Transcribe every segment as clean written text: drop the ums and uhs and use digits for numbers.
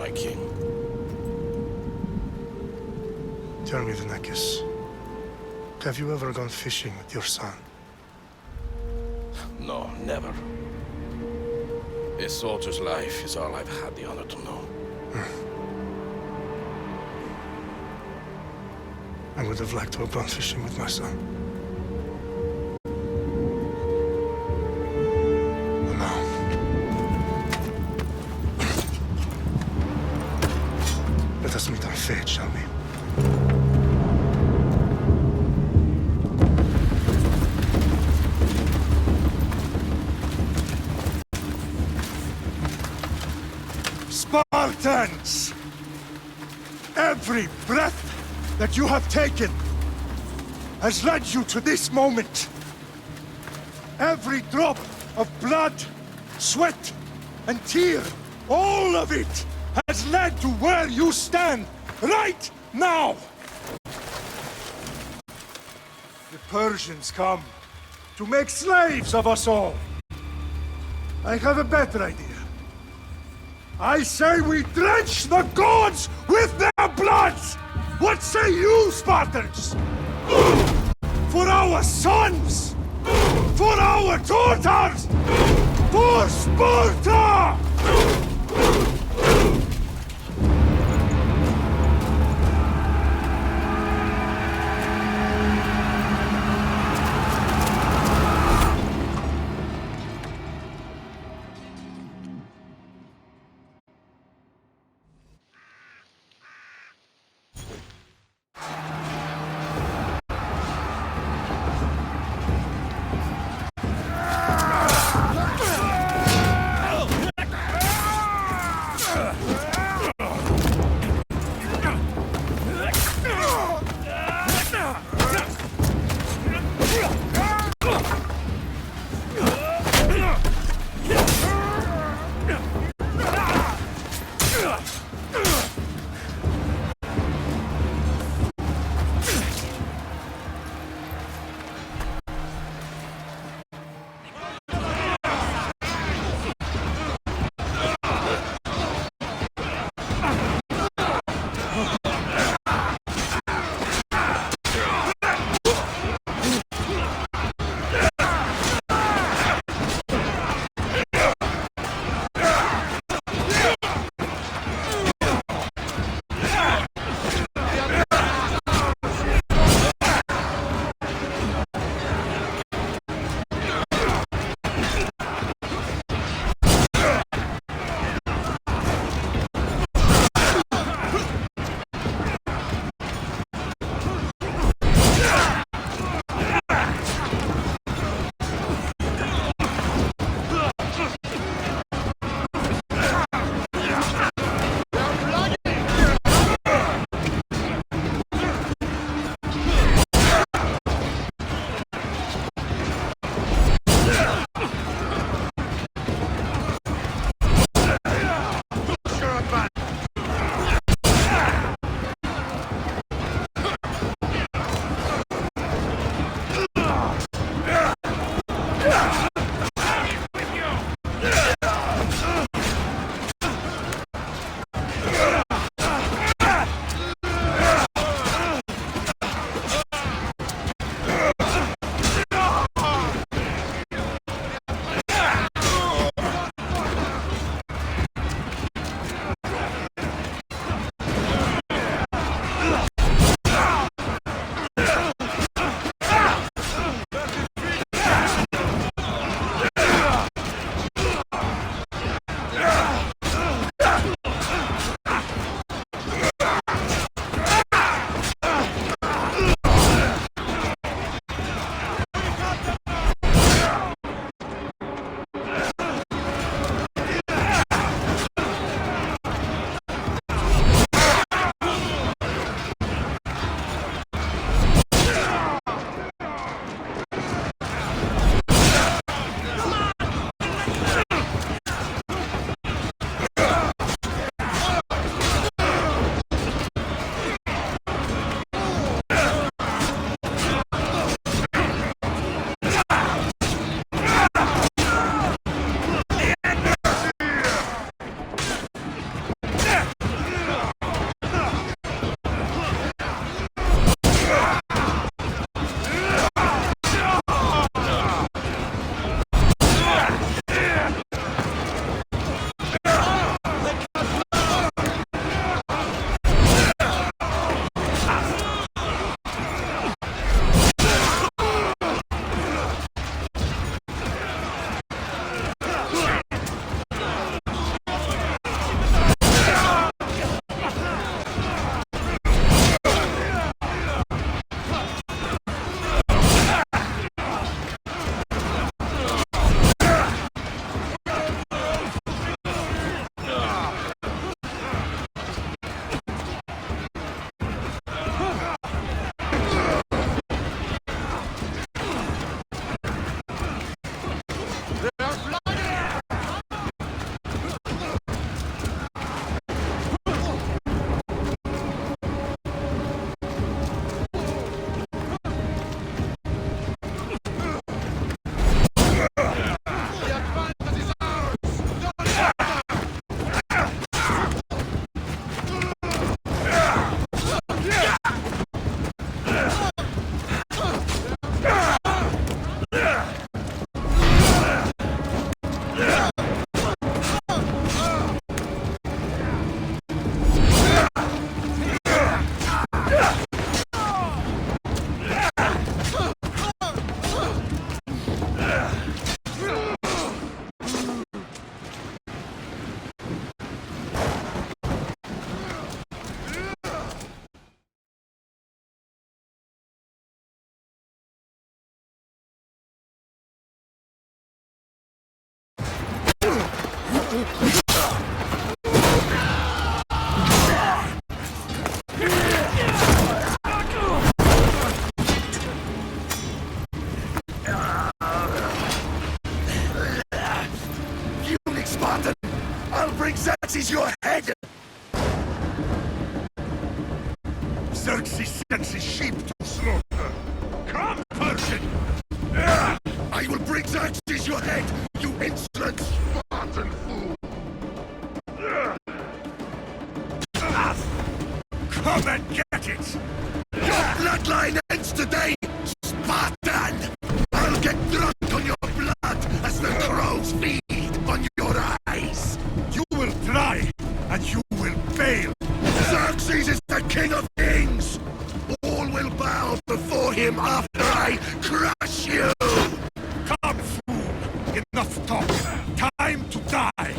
my king. Tell me, Vinakis, have you ever gone fishing with your son? No, never. A soldier's life is all I've had the honor to know. I would have liked to have gone fishing with my son. But now... let us meet our fate, shall we? Spartans! Every breath that you have taken has led you to this moment. Every drop of blood, sweat, and tear, all of it has led to where you stand right now. The Persians come to make slaves of us all. I have a better idea. I say we drench the gods with their bloods! What say you, Spartans? For our sons! For our daughters! For Sparta! Unique Spartan! I'll bring Xerxes your head! Xerxes sends his sheep to slaughter. Come, Persian! I will bring Xerxes your head, you insolent Spartan fool! Come and get it! Your bloodline ends today, Spartan! I'll get drunk on your blood as the crows feed on your eyes! You will try, and you will fail! Xerxes is the king of kings! All will bow before him after I crush you! Come, fool! Enough talk! Time to die!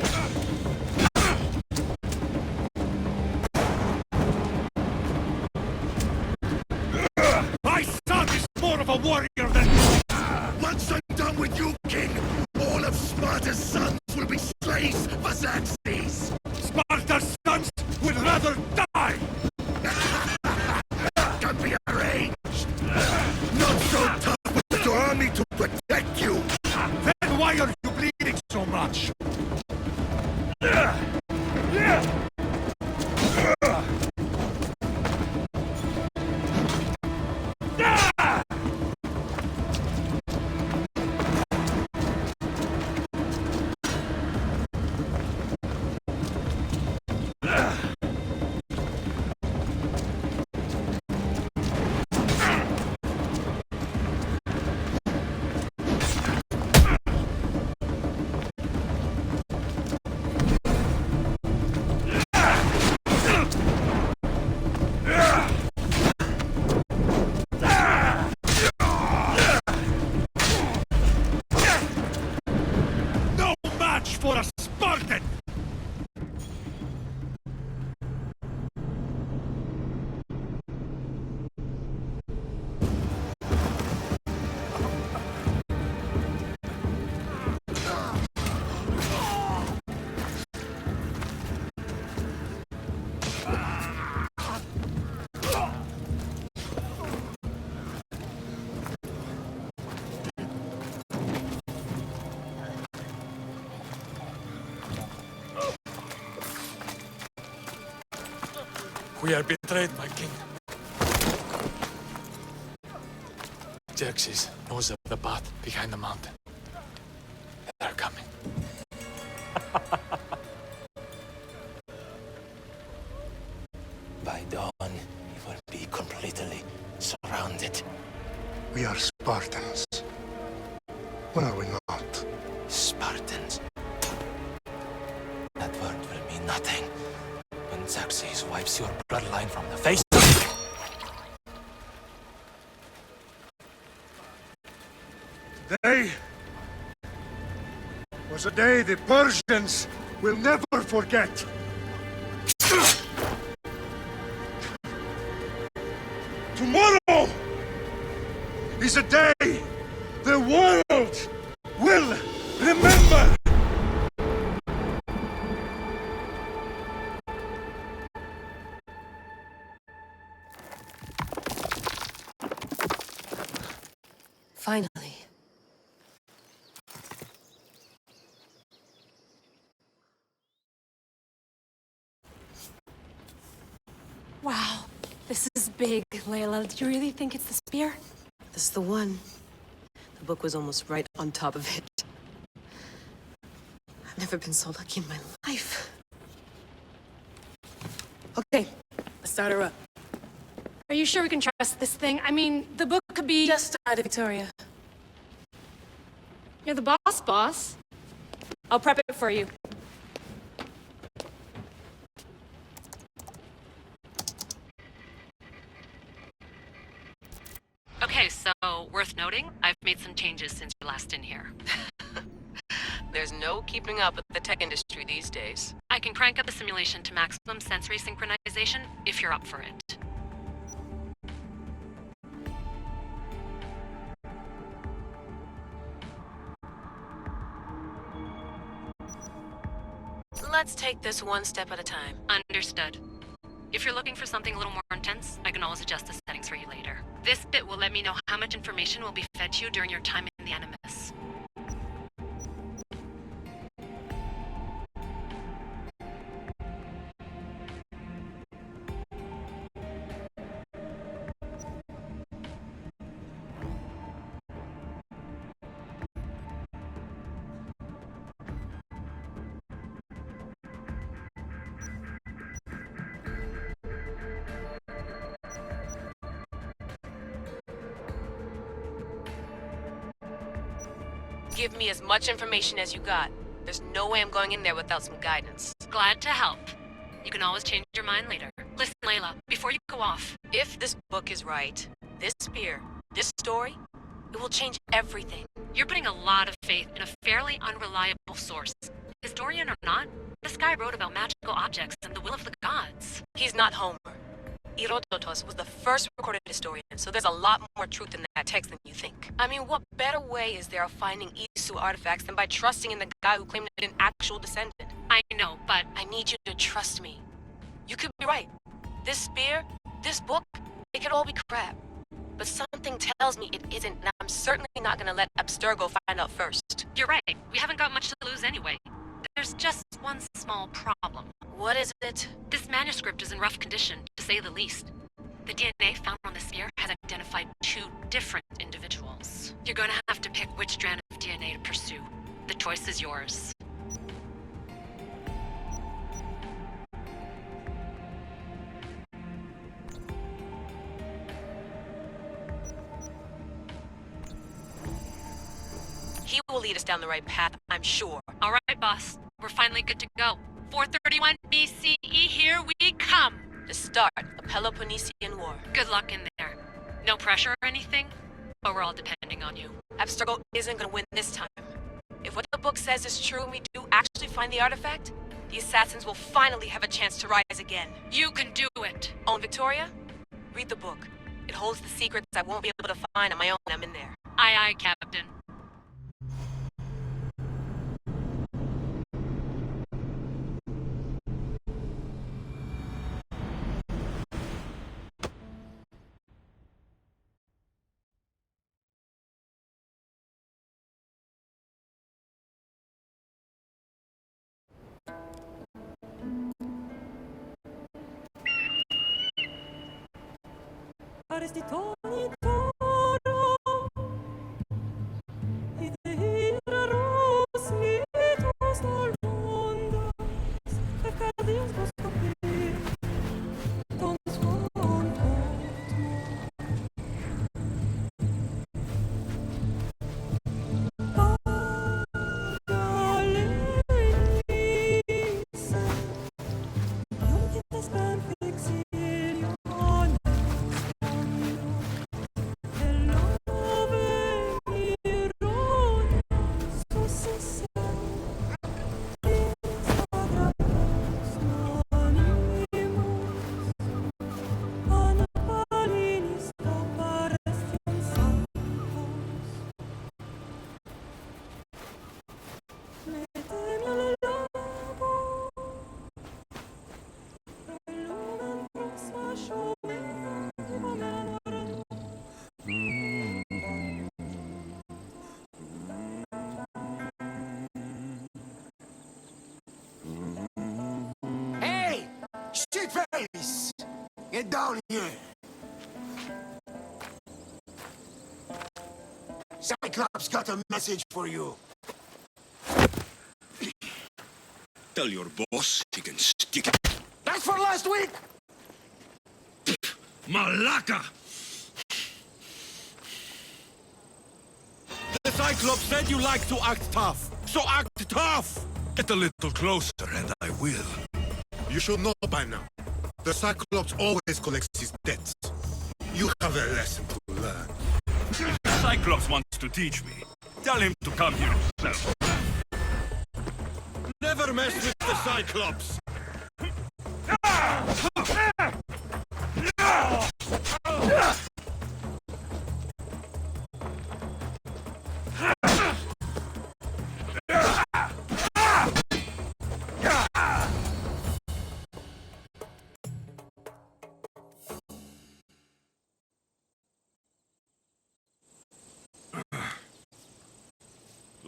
My son is more of a warrior than you! Once I'm done with you, king, all of Sparta's sons will be slaves for Xerxes! Sparta's sons would rather die! Can be arranged! Not so tough with your army to protect you! Then why are you bleeding so much? No match for a Spartan! We are betrayed, my king. Xerxes knows of the path behind the mountain. They're coming. By dawn, we will be completely surrounded. We are Spartans. When are we not? Spartans. That word will mean nothing when Xerxes wipes your bloodline from the face. Today was a day the Persians will never forget. Tomorrow is a day the world will remember. Finally. Wow, this is big, Layla. Do you really think it's the spear? This is the one. The book was almost right on top of it. I've never been so lucky in my life. Okay, let's start her up. Are you sure we can trust this thing? I mean, the book could be... Just started, Victoria. You're the boss. I'll prep it for you. Okay, so worth noting, I've made some changes since you're last in here. There's no keeping up with the tech industry these days. I can crank up the simulation to maximum sensory synchronization if you're up for it. Let's take this one step at a time. Understood. If you're looking for something a little more intense, I can always adjust the settings for you later. This bit will let me know how much information will be fed to you during your time in the Animus. Give me as much information as you got. There's no way I'm going in there without some guidance. Glad to help. You can always change your mind later. Listen, Layla, before you go off, If this book is right, this spear, this story, it will change everything. you're putting a lot of faith in a fairly unreliable source. Historian or not, this guy wrote about magical objects and the will of the gods. He's not Homer. Herodotus was the first recorded historian, so there's a lot more truth in that text than you think. I mean, what better way is there of finding Isu artifacts than by trusting in the guy who claimed it an actual descendant? I know, but I need you to trust me. You could be right. This spear, this book, it could all be crap. But something tells me it isn't, and I'm certainly not gonna let Abstergo find out first. you're right. We haven't got much to lose anyway. There's just one small problem. What is it? This manuscript is in rough condition, to say the least. The DNA found on the spear has identified 2 different individuals. You're gonna have to pick which strand of DNA to pursue. The choice is yours. He will lead us down the right path, I'm sure. All right, boss. We're finally good to go. 431 BCE, here we come. To start a Peloponnesian War. Good luck in there. No pressure or anything, but we're all depending on you. Abstergo isn't gonna win this time. If what the book says is true and we do actually find the artifact, the assassins will finally have a chance to rise again. You can do it. Oh, and Victoria? Read the book. It holds the secrets I won't be able to find on my own when I'm in there. Aye, aye, Captain. Hey! Shitface! Get down here! Cyclops got a message for you. Tell your boss he can stick it. That's for last week! Malaka! The Cyclops said you like to act tough, so act tough! Get a little closer and I will. You should know by now. The Cyclops always collects his debts. You have a lesson to learn. Cyclops wants to teach me. Tell him to come here himself. Never mess with the Cyclops!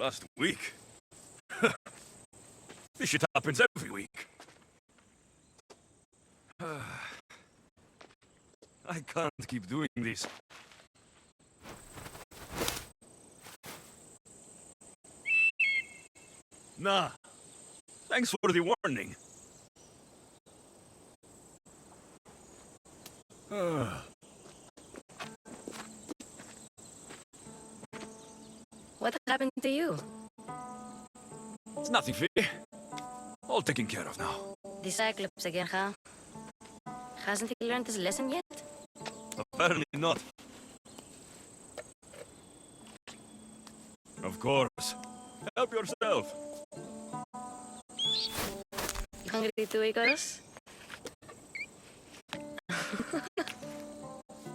Last week? This shit happens every week. I can't keep doing this. Nah. Thanks for the warning. What happened to you? It's nothing, Fee. All taken care of now. The Cyclops again, huh? Hasn't he learned his lesson yet? Apparently not. Of course. Help yourself. You hungry too, Icarus?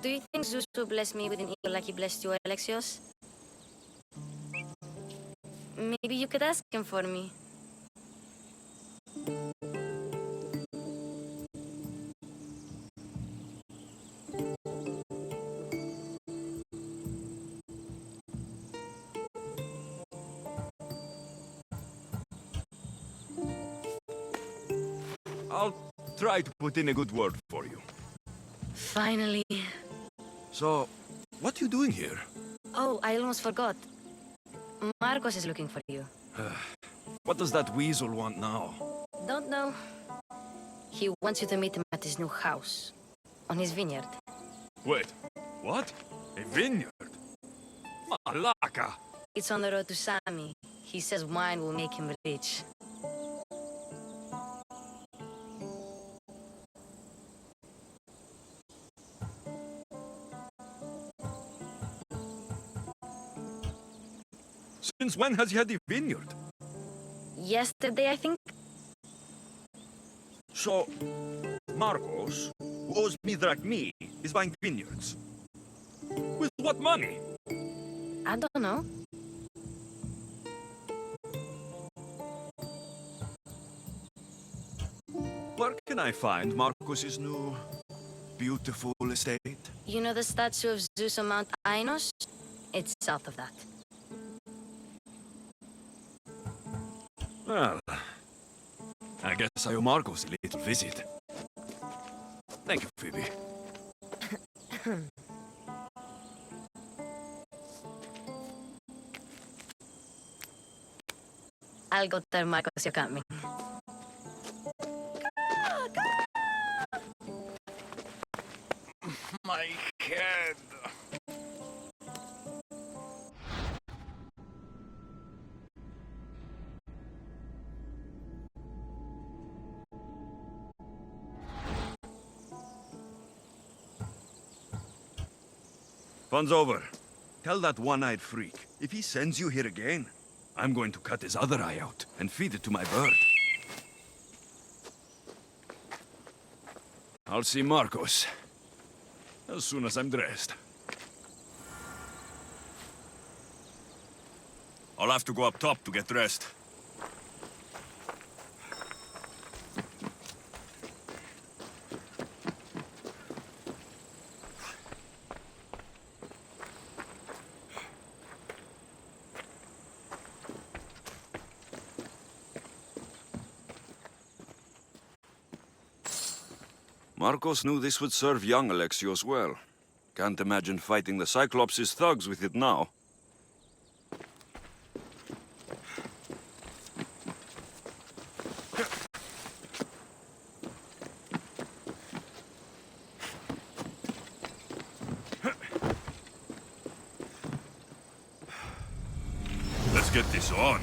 Do you think Zeus will bless me with an eagle like he blessed you, Alexios? Maybe you could ask him for me. I'll try to put in a good word for you. Finally. So, what are you doing here? Oh, I almost forgot. Marcos is looking for you. What does that weasel want now? Don't know. He wants you to meet him at his new house. On his vineyard. Wait, what? A vineyard? Malaka! It's on the road to Sami. He says wine will make him rich. Since when has he had a vineyard? Yesterday, I think? So, Marcos, who owes me drachmi, is buying vineyards. With what money? I don't know. Where can I find Marcos's new, beautiful estate? You know the statue of Zeus on Mount Ainos? It's south of that. Well, I guess I owe Marcos a little visit. Thank you, Phoebe. I'll go tell Marcos you're coming. My head. Fun's over. Tell that one-eyed freak, if he sends you here again, I'm going to cut his other eye out and feed it to my bird. I'll see Marcos as soon as I'm dressed. I'll have to go up top to get dressed. Marcos knew this would serve young Alexios well. Can't imagine fighting the Cyclops' thugs with it now. Let's get this on.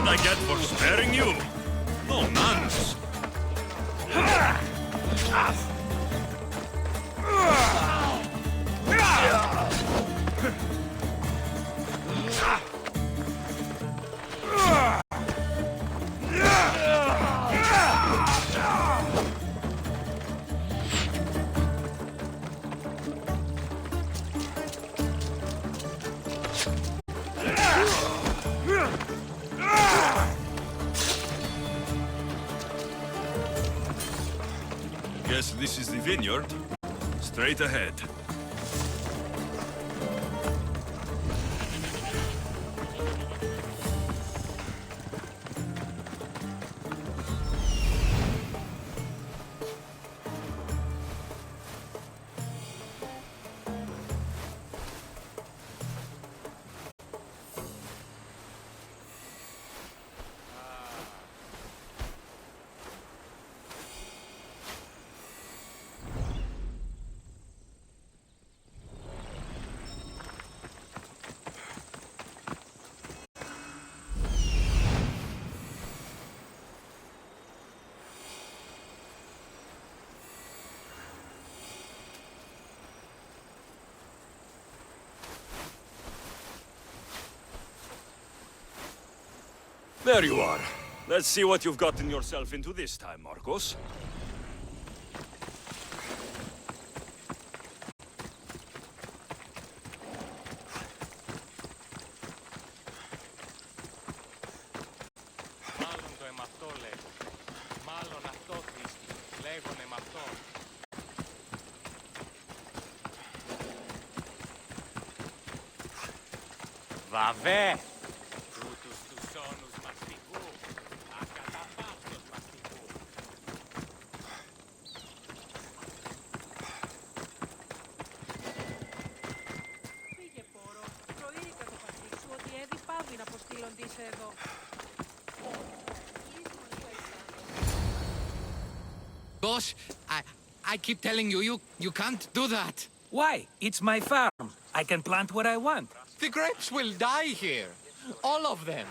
what I get for sparing you? No nonsense. Guess this is the vineyard. Straight ahead. There you are. Let's see what you've gotten yourself into this time, Marcos. Μάλλον το εμαυτό λέγονται. Μάλλον αυτό, Κρίστη. Λέγον εμαυτό. Βαβέ! Τούτους τους όνους μαστικού. Ακαταπάκτος μαστικού. Πήγε πόρο. Προείδηκα το πατρί σου ότι έδι πάβει να αποστείλον της εδώ. Boss, I keep telling you, you can't do that. Why? It's my farm. I can plant what I want. The grapes will die here. All of them.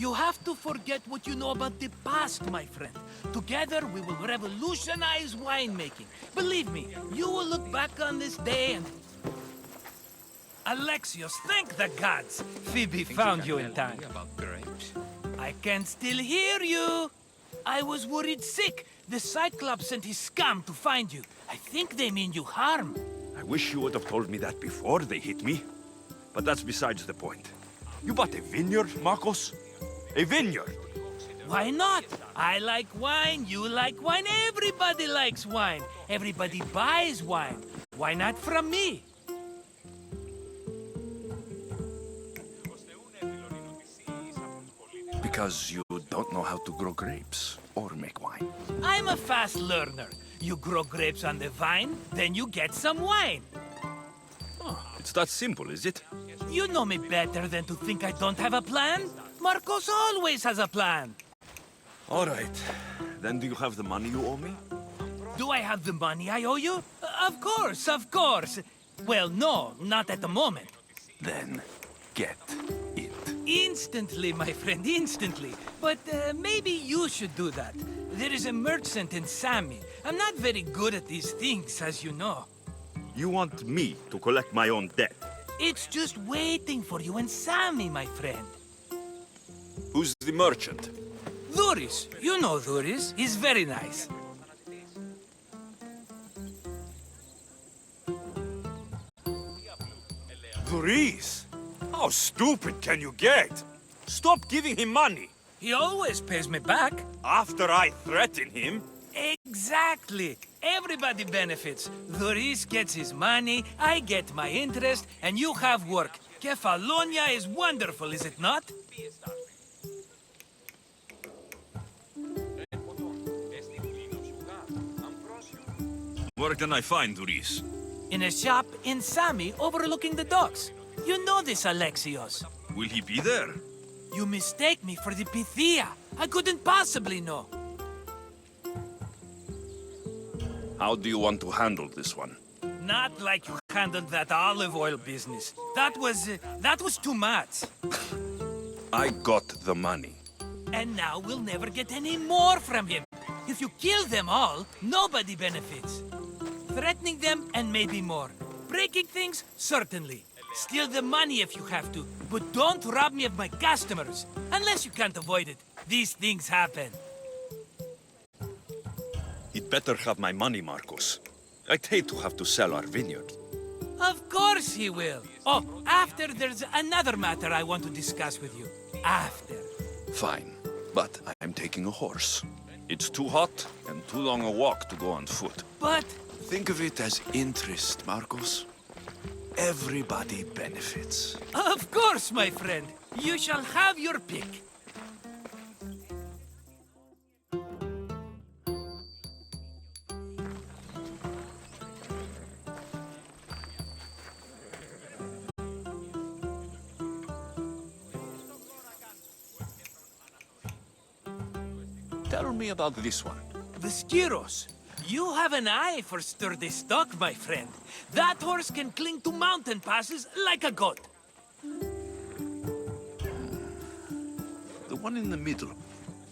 You have to forget what you know about the past, my friend. Together, we will revolutionize winemaking. Believe me, you will look back on this day and... Alexios, thank the gods! Phoebe found you in time. About grapes. I can still hear you! I was worried sick. The Cyclops sent his scum to find you. I think they mean you harm. I wish you would have told me that before they hit me. But that's besides the point. You bought a vineyard, Marcos? A vineyard? Why not? I like wine, you like wine, everybody likes wine. Everybody buys wine. Why not from me? Because you don't know how to grow grapes or make wine. I'm a fast learner. You grow grapes on the vine, then you get some wine. It's that simple, is it? You know me better than to think I don't have a plan. Marcos always has a plan. All right. Then do you have the money you owe me? Do I have the money I owe you? Of course, of course. Well, no, not at the moment. Then get it. Instantly, my friend, instantly. But maybe you should do that. There is a merchant in Sami. I'm not very good at these things, as you know. You want me to collect my own debt? It's just waiting for you in Sami, my friend. Who's the merchant? Dhuris. You know Dhuris. He's very nice. Dhuris? How stupid can you get? Stop giving him money. He always pays me back. After I threaten him? Exactly. Everybody benefits. Dhuris gets his money, I get my interest, and you have work. Kefalonia is wonderful, is it not? Where can I find Dhuris? In a shop in Sami overlooking the docks. You know this, Alexios. Will he be there? You mistake me for the Pythia. I couldn't possibly know. How do you want to handle this one? Not like you handled that olive oil business. That was too much. I got the money. And now we'll never get any more from him. If you kill them all, nobody benefits. Threatening them, and maybe more. Breaking things, certainly. Steal the money if you have to, but don't rob me of my customers. Unless you can't avoid it. These things happen. He'd better have my money, Marcos. I'd hate to have to sell our vineyard. Of course he will. Oh, after there's another matter I want to discuss with you. After. Fine, but I'm taking a horse. It's too hot and too long a walk to go on foot. But... Think of it as interest, Marcos. Everybody benefits. Of course, my friend. You shall have your pick. Tell me about this one. The Skiros. You have an eye for sturdy stock, my friend. That horse can cling to mountain passes like a goat. The one in the middle.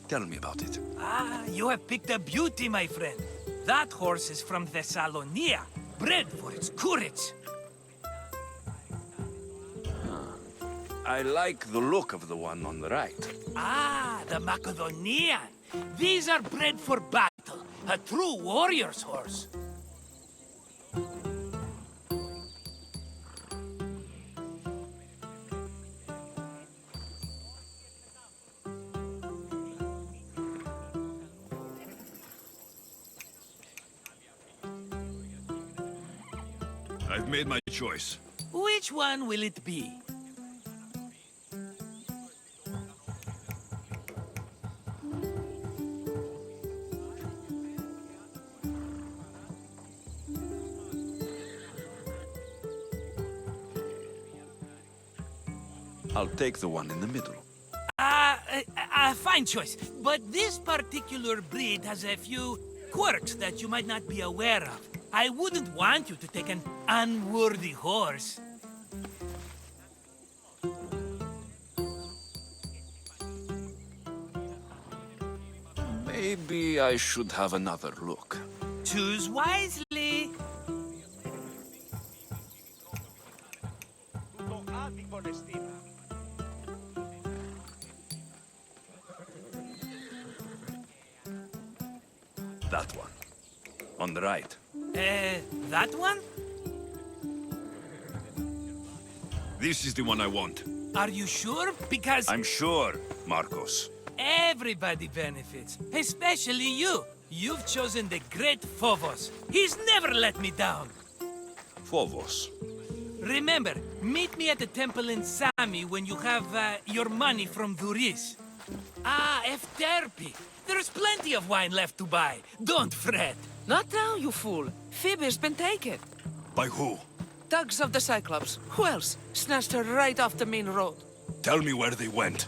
Tell me about it. Ah, you have picked a beauty, my friend. That horse is from Thessalonia, bred for its courage. I like the look of the one on the right. Ah, the Macedonian. These are bred for battle. A true warrior's horse. I've made my choice. Which one will it be? I'll take the one in the middle. Fine choice. But this particular breed has a few quirks that you might not be aware of. I wouldn't want you to take an unworthy horse. Maybe I should have another look. Choose wisely. That one. On the right. That one? This is the one I want. Are you sure? Because... I'm sure, Marcos. everybody benefits. Especially you. You've chosen the great Phobos. He's never let me down. Phobos. Remember, meet me at the temple in Sami when you have your money from Duris. Ah, Efterpi. There's plenty of wine left to buy. Don't fret. Not now, you fool. Phoebe's been taken. By who? Thugs of the Cyclops. Who else? Snatched her right off the main road. Tell me where they went.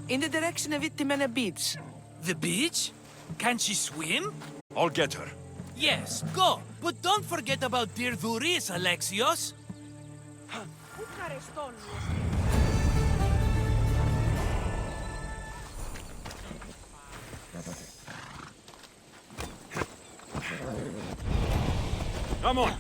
In the direction of Itimena Beach. The beach? Can she swim? I'll get her. Yes, go. But don't forget about dear Duris, Alexios. Come on.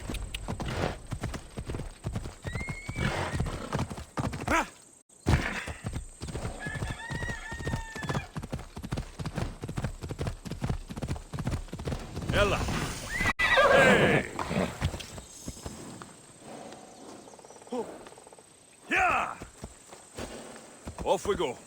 Ella. Hey. Yeah. Off we go.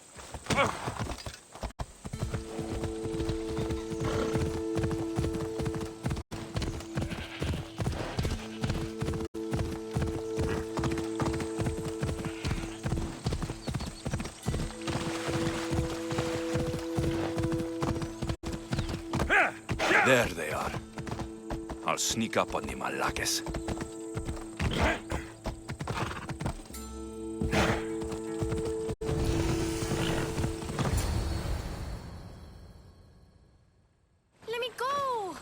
There they are. I'll sneak up on the Malakes. Let me go!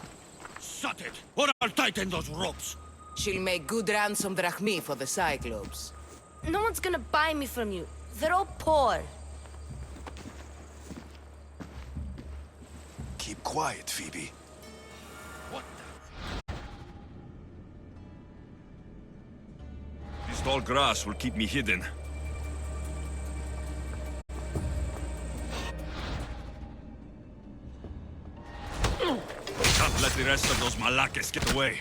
Shut it, or I'll tighten those ropes. She'll make good ransom drachmi for the Cyclops. No one's gonna buy me from you. They're all poor. keep quiet, Phoebe. What? This tall grass will keep me hidden. Can't let the rest of those Malakes get away.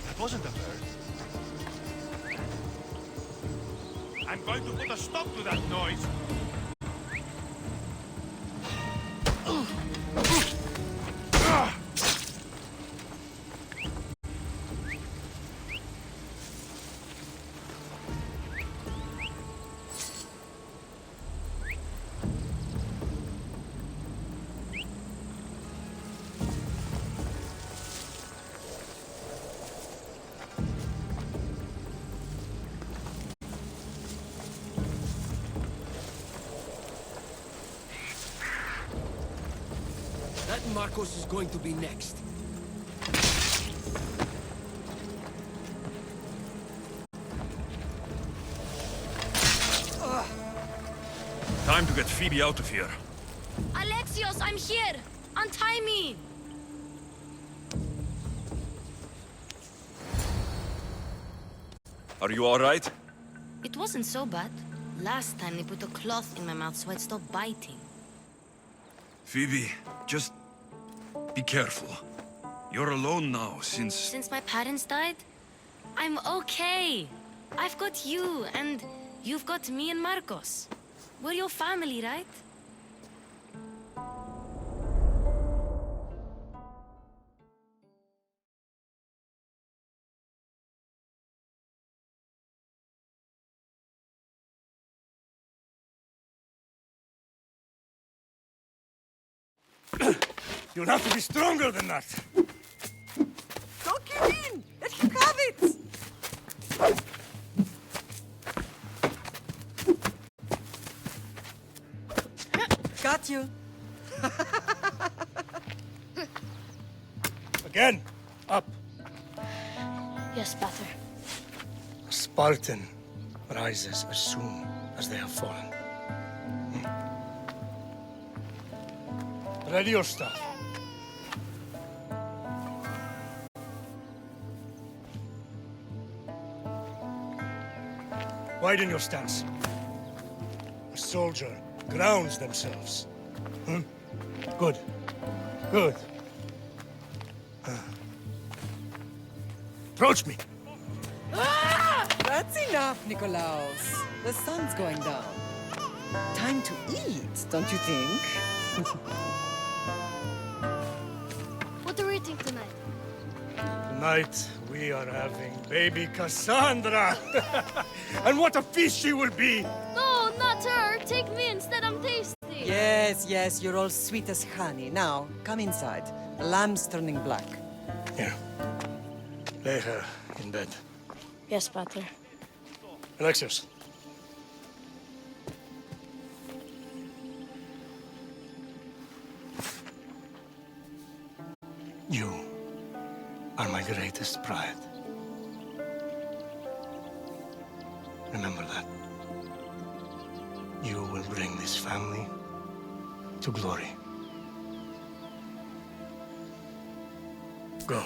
That wasn't a bird. I'm going to put a stop to that noise. That Marcos is going to be next. Time to get Phoebe out of here. Alexios, I'm here! Untie me! Are you alright? It wasn't so bad. Last time they put a cloth in my mouth so I'd stop biting. Phoebe, just be careful. You're alone now since... Since my parents died, I'm okay. I've got you, and you've got me and Marcos. We're your family, right? You'll have to be stronger than that. Don't give in! Let him have it! Got you. Again, up. Yes, Pater. A Spartan rises as soon as they have fallen. Ready your stuff. Widen your stance. A soldier grounds themselves. Good. Good. Approach me. That's enough, Nikolaos. The sun's going down. Time to eat, don't you think? What are we eating tonight? Tonight, we are having baby Cassandra. And what a feast she will be! No, not her! Take me instead, I'm tasty! Yes, yes, you're all sweet as honey. Now, come inside. The lamb's turning black. Here. Lay her in bed. Yes, Pater. Alexios. You are my greatest pride. Remember that. You will bring this family to glory. Go.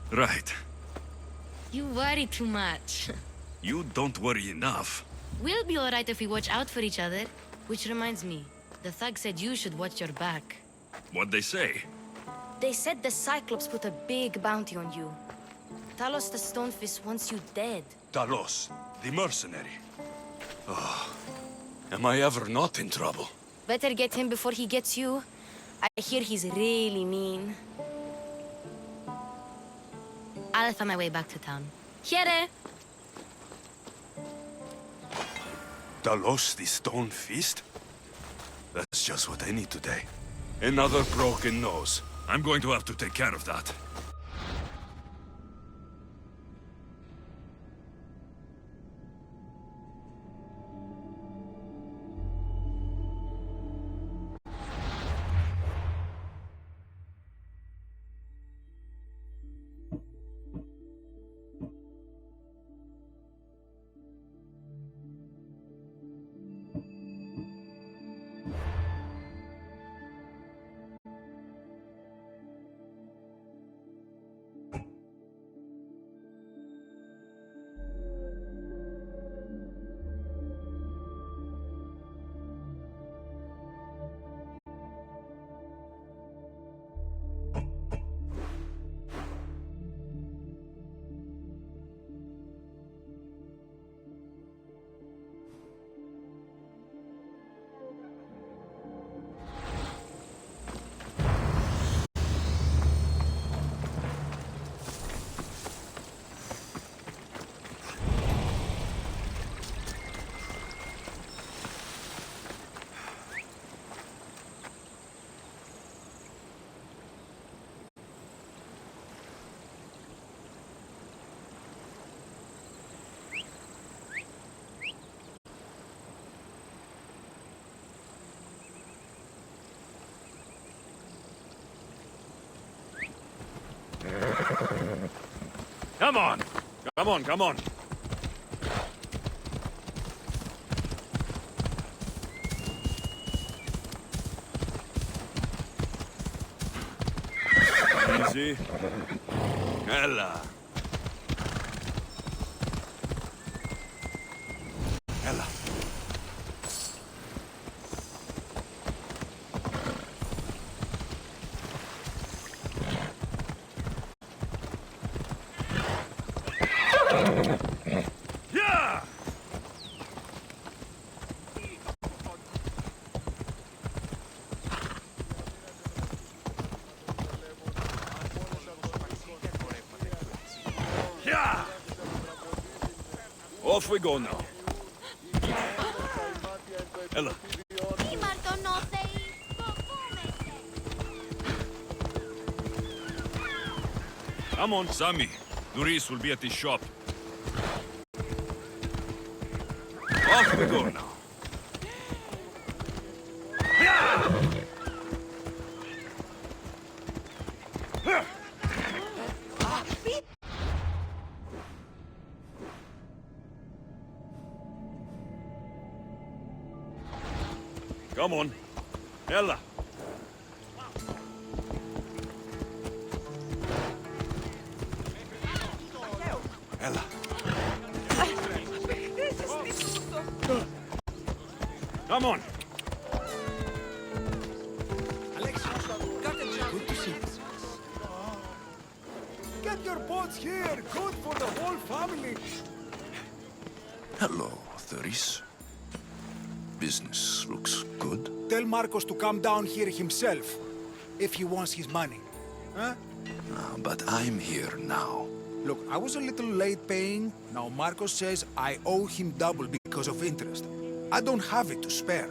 Right. You worry too much. You don't worry enough. We'll be alright if we watch out for each other. Which reminds me, the thug said you should watch your back. What'd they say? They said the Cyclops put a big bounty on you. Talos the Stonefist wants you dead. Talos, the mercenary. Oh, am I ever not in trouble? Better get him before he gets you. I hear he's really mean. I'll find my way back to town. Here! Talos, the Stone Fist? That's just what I need today. Another broken nose. I'm going to have to take care of that. Come on! Come on, come on! Easy. Ella. Ella. Yeah! Yeah! Off we go now. Ella. Come on, Sammy. Doris will be at the shop. Off we go now. Come on. Ella. Ella. Come on. Good to see you. Get your boats here. Good for the whole family. Hello, Doris. Business looks good. Tell Marcos to come down here himself, if he wants his money. Huh? But I'm here now. Look, I was a little late paying. Now Marcos says I owe him double because of interest. I don't have it to spare.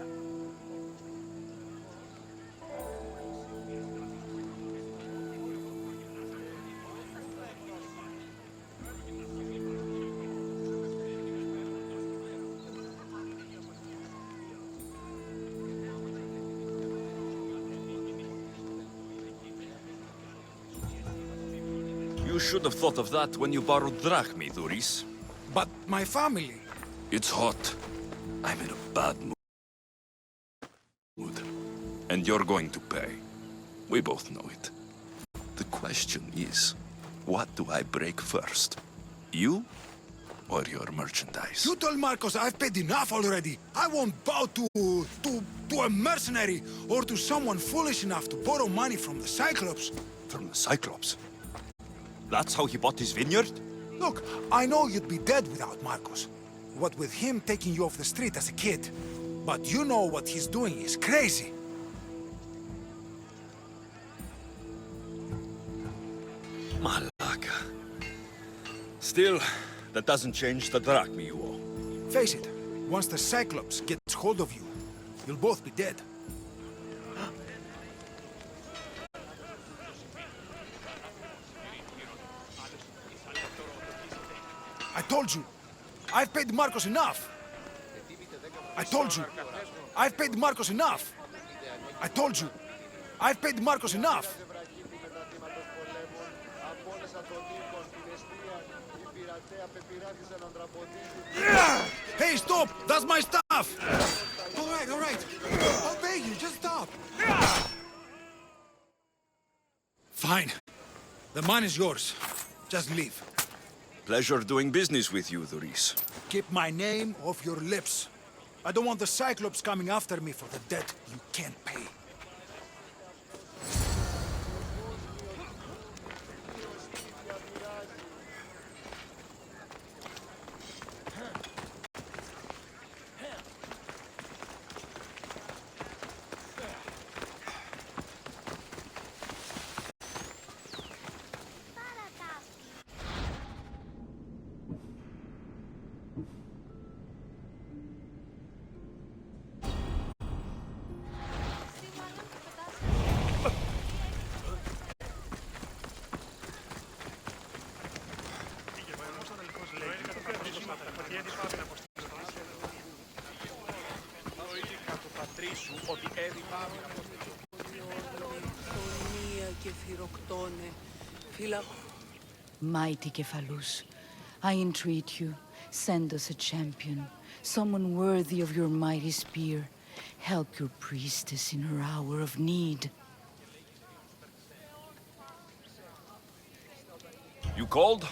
You should have thought of that when you borrowed drachmi, Doris. But my family... It's hot. I'm in a bad mood. And you're going to pay. We both know it. The question is, what do I break first? You or your merchandise? You told Marcos I've paid enough already. I won't bow to a mercenary or to someone foolish enough to borrow money from the Cyclops. From the Cyclops? That's how he bought his vineyard? Look, I know you'd be dead without Marcos. What with him taking you off the street as a kid. But you know what he's doing is crazy. Malaka. Still, that doesn't change the drachmi you owe. Face it, once the Cyclops gets hold of you, you'll both be dead. told you. I've paid Marcos enough. I told you. I've paid Marcos enough. I told you. I've paid Marcos enough. Hey, stop! That's my stuff! All right. I'll pay you. Just stop. Fine. The mine is yours. Just leave. Pleasure doing business with you, Doris. Keep my name off your lips. I don't want the Cyclops coming after me for the debt you can't pay. Mighty Cephalus, I entreat you, send us a champion, someone worthy of your mighty spear. Help your priestess in her hour of need. You called?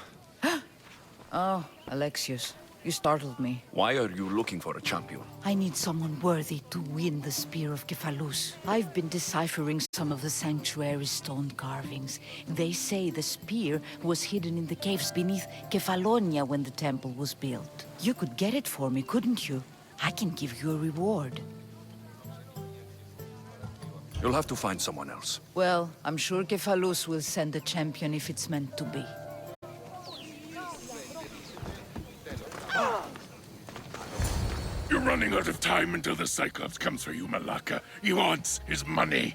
Oh, Alexios, you startled me. Why are you looking for a champion? I need someone worthy to win the spear of Cephalus. I've been deciphering some of the sanctuary's stone carvings. They say the spear was hidden in the caves beneath Kefalonia when the temple was built. You could get it for me, couldn't you? I can give you a reward. You'll have to find someone else. Well, I'm sure Cephalus will send a champion if it's meant to be. You're running out of time until the Cyclops comes for you, Malaka. He wants his money.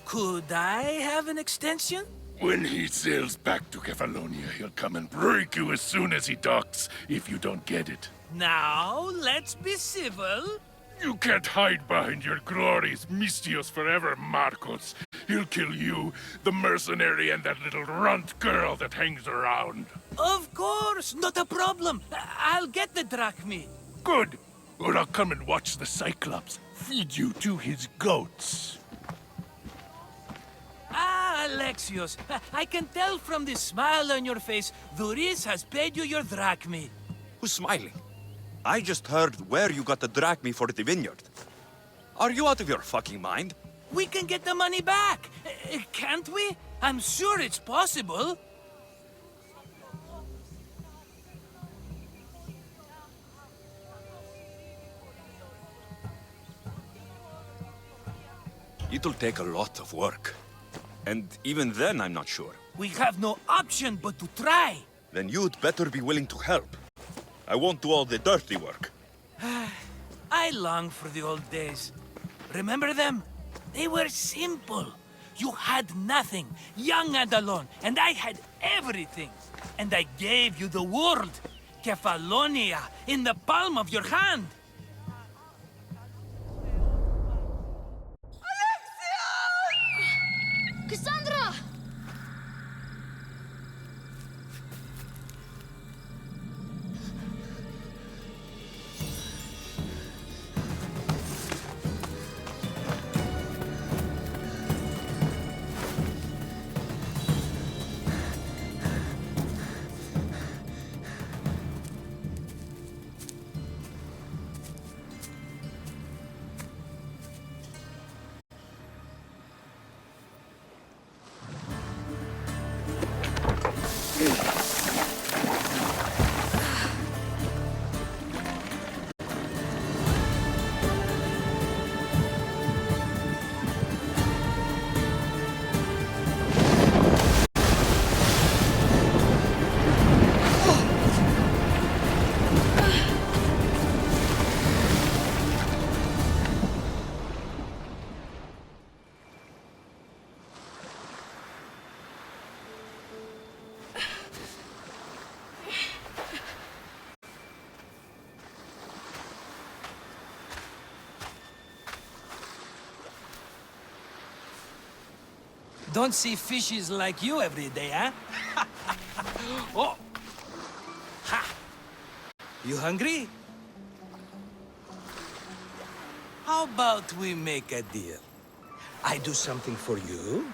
Could I have an extension? When he sails back to Kefalonia, he'll come and break you as soon as he docks, if you don't get it. Now, let's be civil. You can't hide behind your glories, Mistios forever, Marcos. He'll kill you, the mercenary, and that little runt girl that hangs around. Of course, not a problem. I'll get the drachmi. Good. Or I'll come and watch the Cyclops feed you to his goats. Ah, Alexios, I can tell from the smile on your face, Doris has paid you your drachmi. Who's smiling? I just heard where you got the drachmi for the vineyard. Are you out of your fucking mind? We can get the money back, can't we? I'm sure it's possible. It'll take a lot of work. And even then, I'm not sure. We have no option but to try. Then you'd better be willing to help. I won't do all the dirty work. I long for the old days. Remember them? They were simple. You had nothing, young and alone, and I had everything. And I gave you the world, Kefalonia, in the palm of your hand. Cassandra! Don't see fishes like you every day, huh? Oh! Ha! You hungry? How about we make a deal? I do something for you.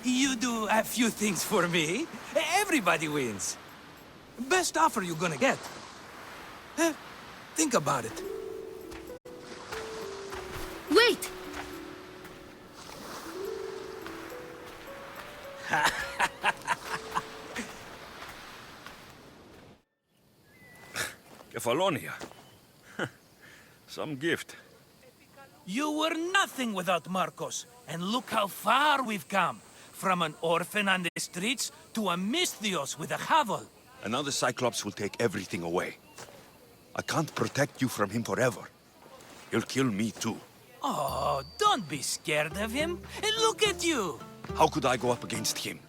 You do a few things for me. Everybody wins. Best offer you're gonna get. Think about it. Wait! Kefalonia. Some gift. You were nothing without Marcos, and look how far we've come. From an orphan on the streets to a Misthios with a hovel. And now the Cyclops will take everything away. I can't protect you from him forever. He'll kill me too. Oh, don't be scared of him. And look at you. How could I go up against him?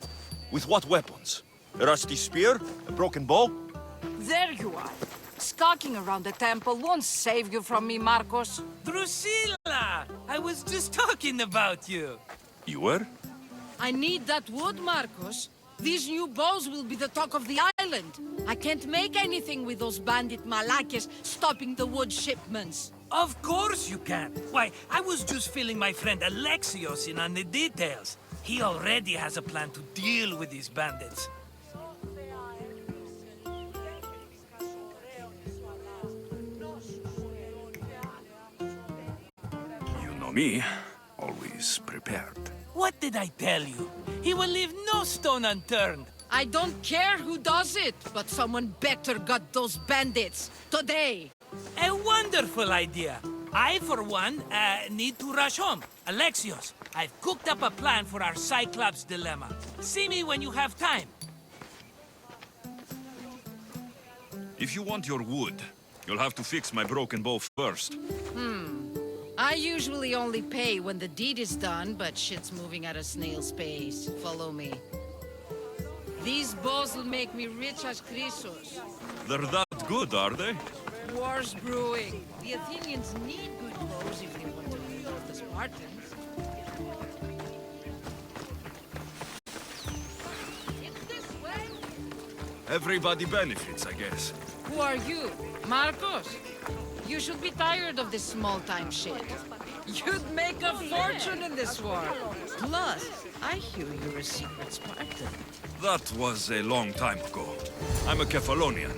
With what weapons? A rusty spear? A broken bow? There you are. Skulking around the temple won't save you from me, Marcos. Drusilla! I was just talking about you. You were? I need that wood, Marcos. These new bows will be the talk of the island. I can't make anything with those bandit malakes stopping the wood shipments. Of course you can. Why, I was just filling my friend Alexios in on the details. He already has a plan to deal with these bandits. You know me. Always prepared. What did I tell you? He will leave no stone unturned. I don't care who does it, but someone better got those bandits. Today! A wonderful idea. I, for one, need to rush home. Alexios, I've cooked up a plan for our Cyclops dilemma. See me when you have time. If you want your wood, you'll have to fix my broken bow first. I usually only pay when the deed is done, but shit's moving at a snail's pace. Follow me. These bows will make me rich as Chrysos. They're that good, are they? War's brewing. The Athenians need good bows if they want to beat off the Spartans. It's this way. Everybody benefits, I guess. Who are you? Marcos? You should be tired of this small-time shit. You'd make a fortune in this war. Plus, I hear you're a secret Spartan. That was a long time ago. I'm a Kefalonian.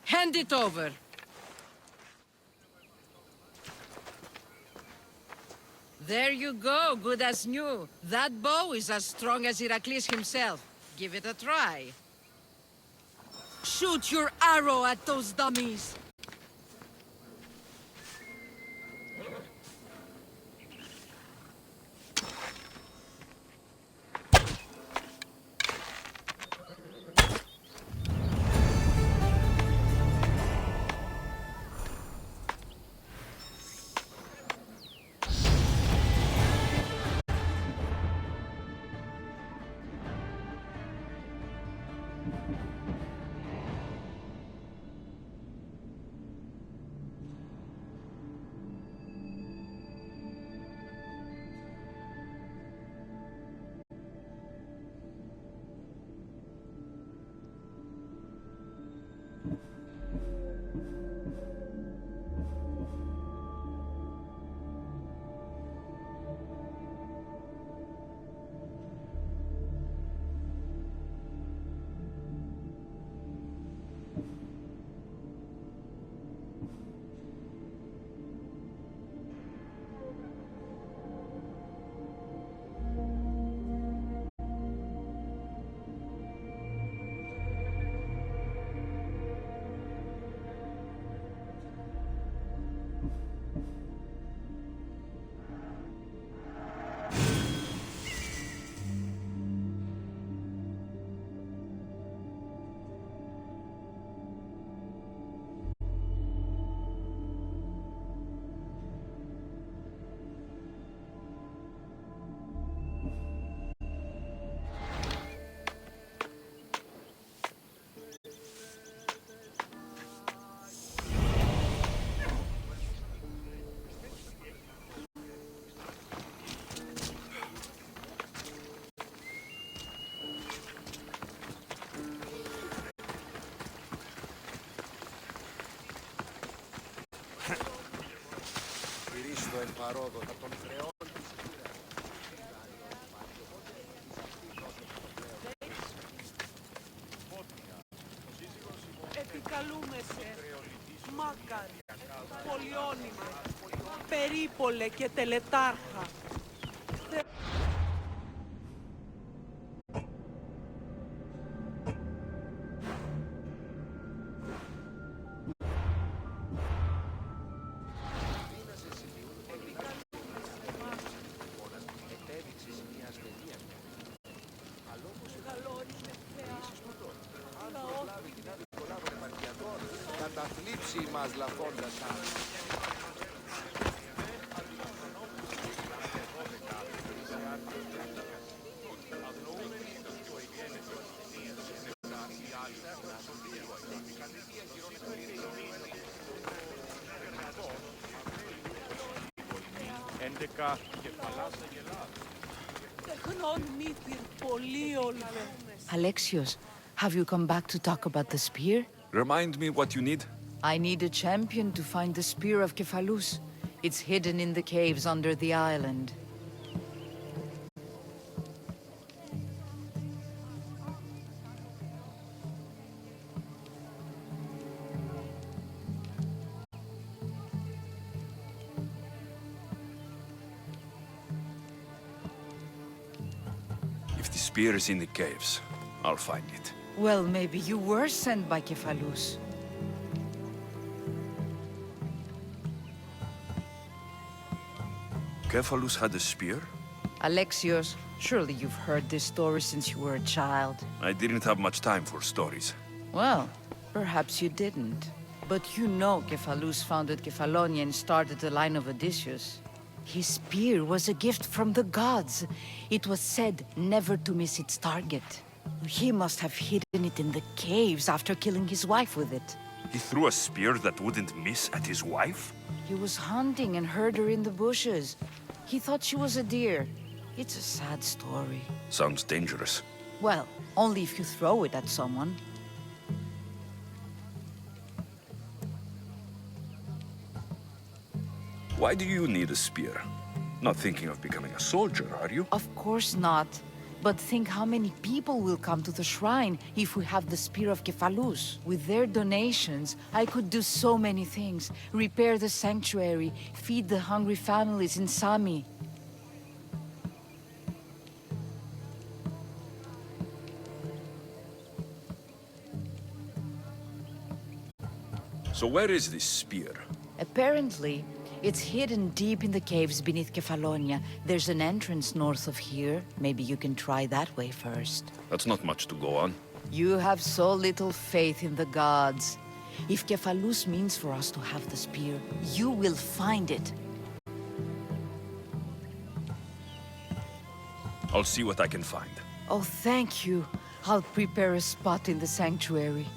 Hand it over. There you go, good as new. That bow is as strong as Heracles himself. Give it a try. Shoot your arrow at those dummies. Επικαλούμεσαι, μάκαρη, πολυόνυμα, περίπολε και τελετάρχα. Κατά θλίψη μας λαφώντας Alexios, have you come back to talk about the spear? Remind me what you need? I need a champion to find the spear of Kephalus. It's hidden in the caves under the island. If the spear is in the caves, I'll find it. Well, maybe you were sent by Kephalus. Kephalus had a spear? Alexios, surely you've heard this story since you were a child. I didn't have much time for stories. Well, perhaps you didn't. But you know Kephalus founded Kefalonia and started the line of Odysseus. His spear was a gift from the gods. It was said never to miss its target. He must have hidden it in the caves after killing his wife with it. He threw a spear that wouldn't miss at his wife? He was hunting and heard her in the bushes. He thought she was a deer. It's a sad story. Sounds dangerous. Well, only if you throw it at someone. Why do you need a spear? Not thinking of becoming a soldier, are you? Of course not. But think how many people will come to the shrine if we have the Spear of Kephalus. With their donations, I could do so many things. Repair the sanctuary, feed the hungry families in Sami. So where is this spear? Apparently, it's hidden deep in the caves beneath Kefalonia. There's an entrance north of here. Maybe you can try that way first. That's not much to go on. You have so little faith in the gods. If Kephalus means for us to have the spear, you will find it. I'll see what I can find. Oh, thank you. I'll prepare a spot in the sanctuary.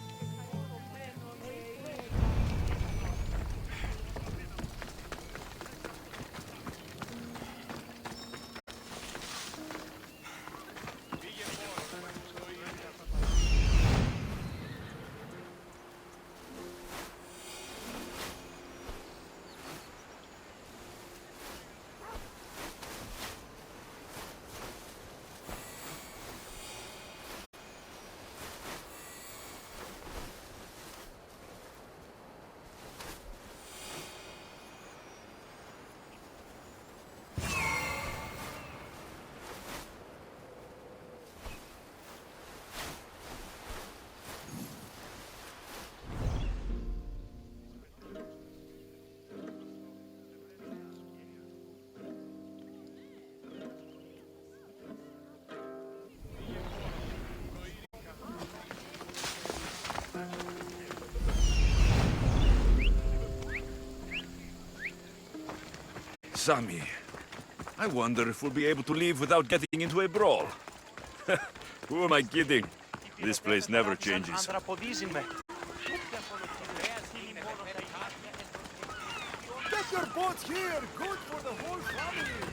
Sami, I wonder if we'll be able to leave without getting into a brawl. Who am I kidding? This place never changes. Get your boats here! Good for the whole family!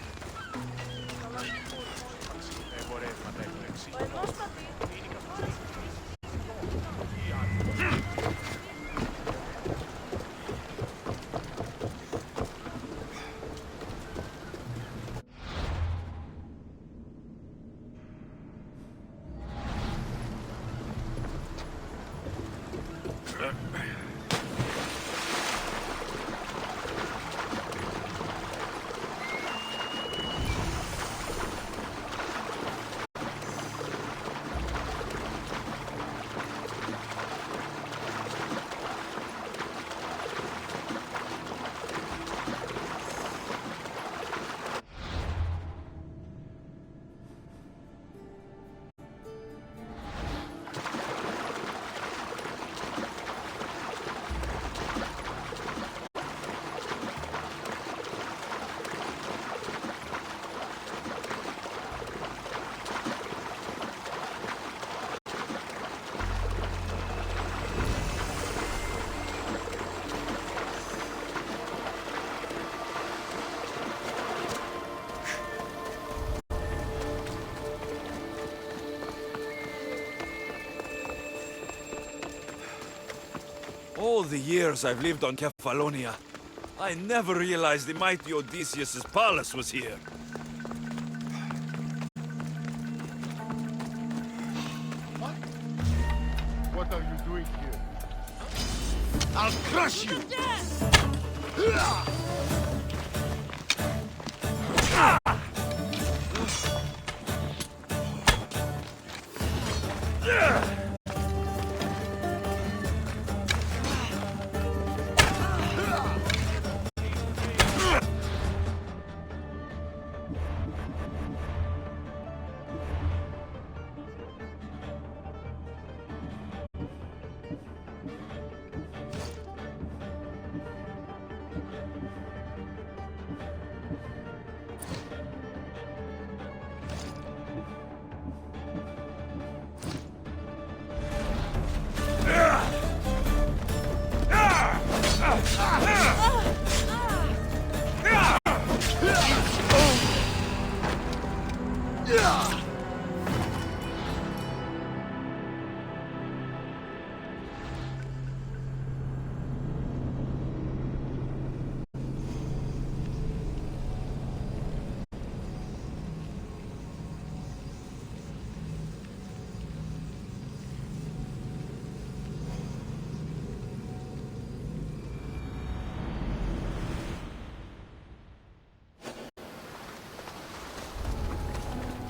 All the years I've lived on Kefalonia, I never realized the mighty Odysseus' palace was here. What are you doing here? I'll crush you!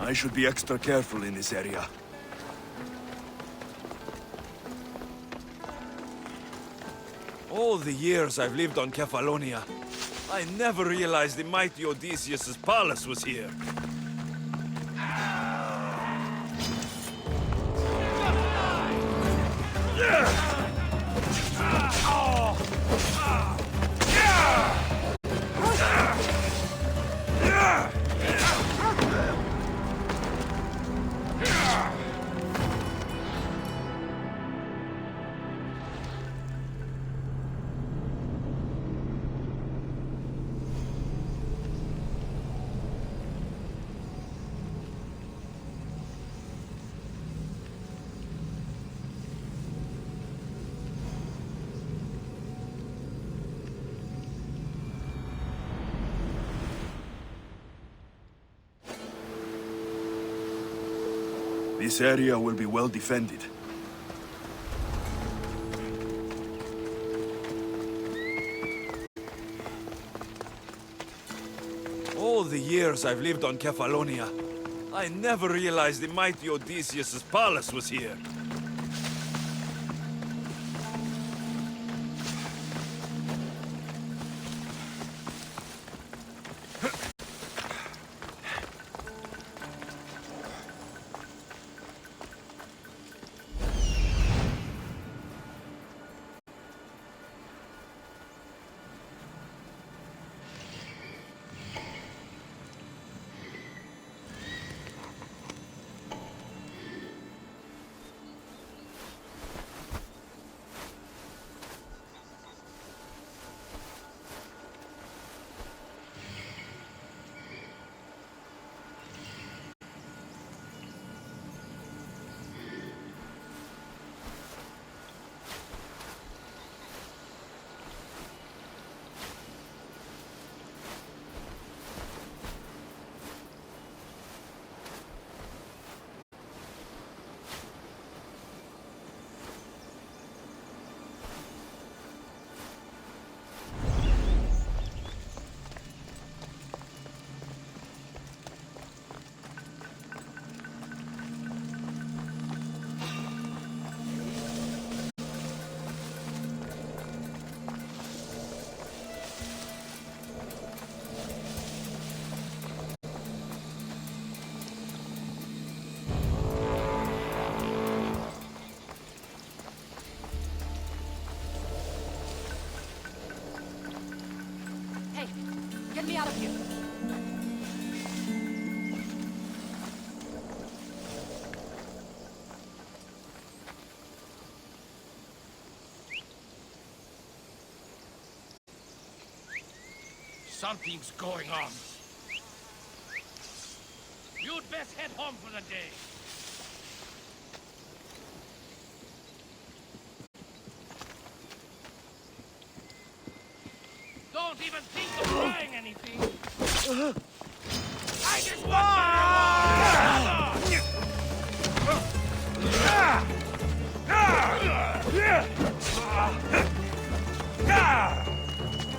I should be extra careful in this area. All the years I've lived on Kefalonia, I never realized the mighty Odysseus' palace was here. This area will be well defended. All the years I've lived on Kefalonia, I never realized the mighty Odysseus' palace was here. Get me out of here. Something's going on. You'd best head home for the day. don't even think of trying anything. I just want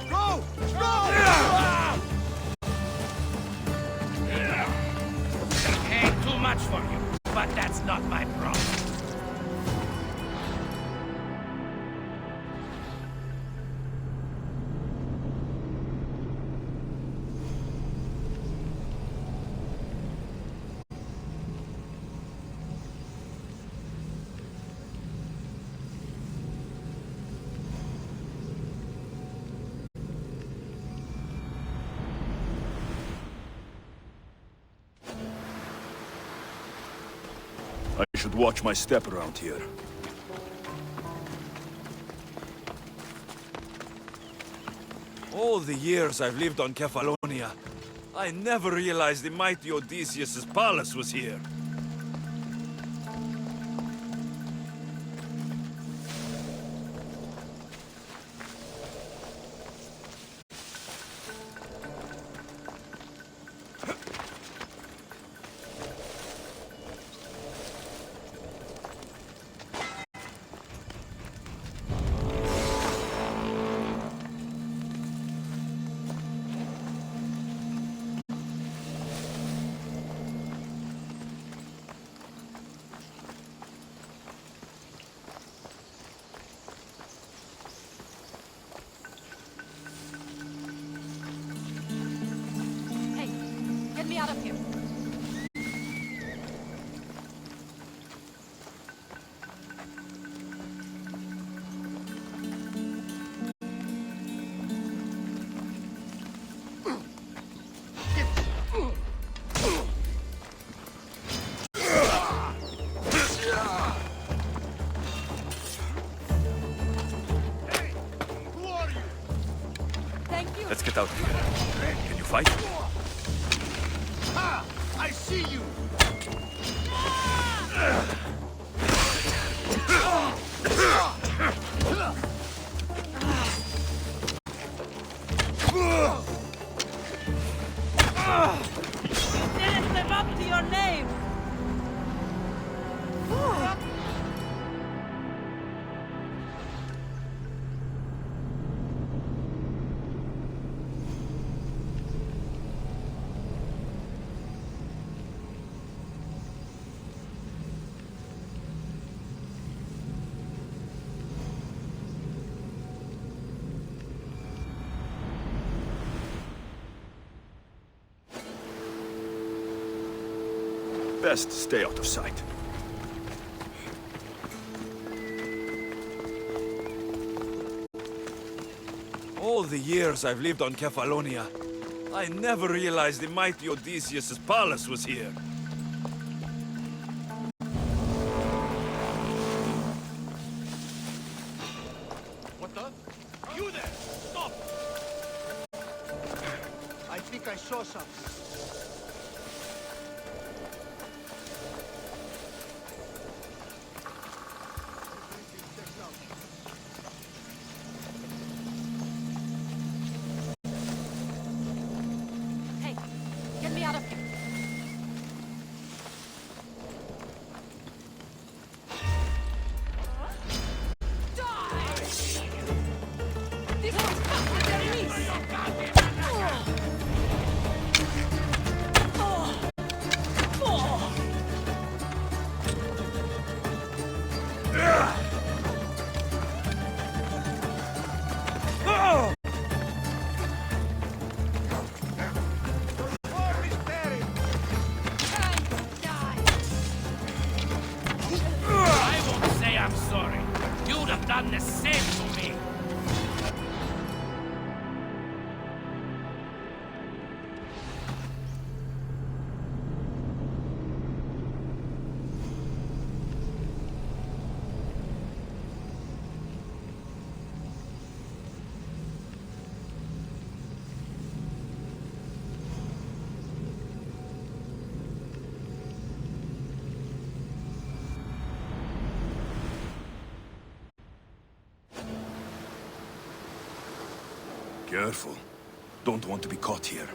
Go! Go! Hey, too much for you, but that's not my problem. I should watch my step around here. All the years I've lived on Kefalonia, I never realized the mighty Odysseus' palace was here. Get me out of here. Thank you. Let's get out of here. Can you fight? Ha! I see you! You didn't live up to your name! Best stay out of sight. All the years I've lived on Kefalonia, I never realized the mighty Odysseus' palace was here. What the? You there! Stop! I think I saw something. Hey, get me out of here. This one's tough with enemies! Careful. Don't want to be caught here.